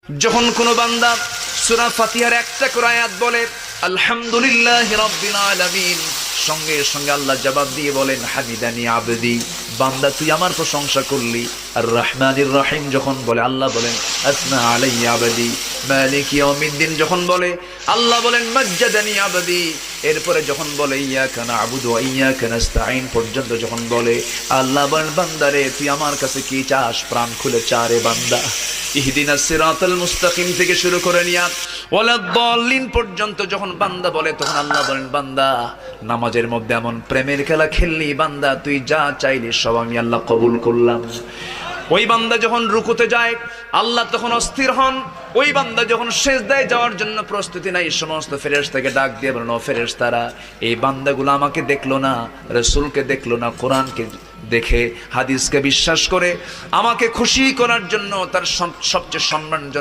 যখন কোনো বান্দা সূরা ফাতিহার একটা করে আয়াত বলে আলহামদুলিল্লাহি রাব্বিল আলামিন, সঙ্গে সঙ্গে আল্লাহ জবাব দিয়ে বলেন হামিদানি আবদি, বান্দা তুই আমার প্রশংসা করলি। আর রহমানির রহিম যখন বলে আল্লাহ বলেন আসনা আলাইয়া আবদি। মালিক ইয়াউমিদ্দিন যখন বলে আল্লাহ বলেন মাজ্জাদানি আবদি। এরপরে যখন বলে ইয়াকা না'বুদু ওয়া ইয়াকা নাস্তাঈন পর্যন্ত যখন বলে আল্লাহ বলেন বান্দারে তুই আমার কাছে কি চাস, প্রাণ খুলে চারে বান্দা। ইহদিনাস সিরাতাল মুস্তাকিম থেকে শুরু করে নিয়া ওয়ালাদ-দাল্লিন পর্যন্ত যখন বান্দা বলে তখন আল্লাহ বলেন বান্দা নামাজের মধ্যে এমন প্রেমের খেলা খেললি বান্দা, তুই যা চাইলি সব আমি আল্লাহ কবুল করলাম। ওই বান্দা যখন রুকুতে যায় আল্লাহ তখন অস্থির হন। ওই বান্দা যখন সিজদায় যাওয়ার জন্য প্রস্তুতি নাই, সমস্ত ফেরেশতাকে ডাক দিয়ে বলেন ও ফেরেশতারা, এই বান্দাগুলো আমাকে দেখলো না, রাসূলকে দেখলো না, কোরআনকে দেখে হাদিসকে বিশ্বাস করে আমাকে খুশি করার জন্য তার সবচেয়ে সম্মানজনক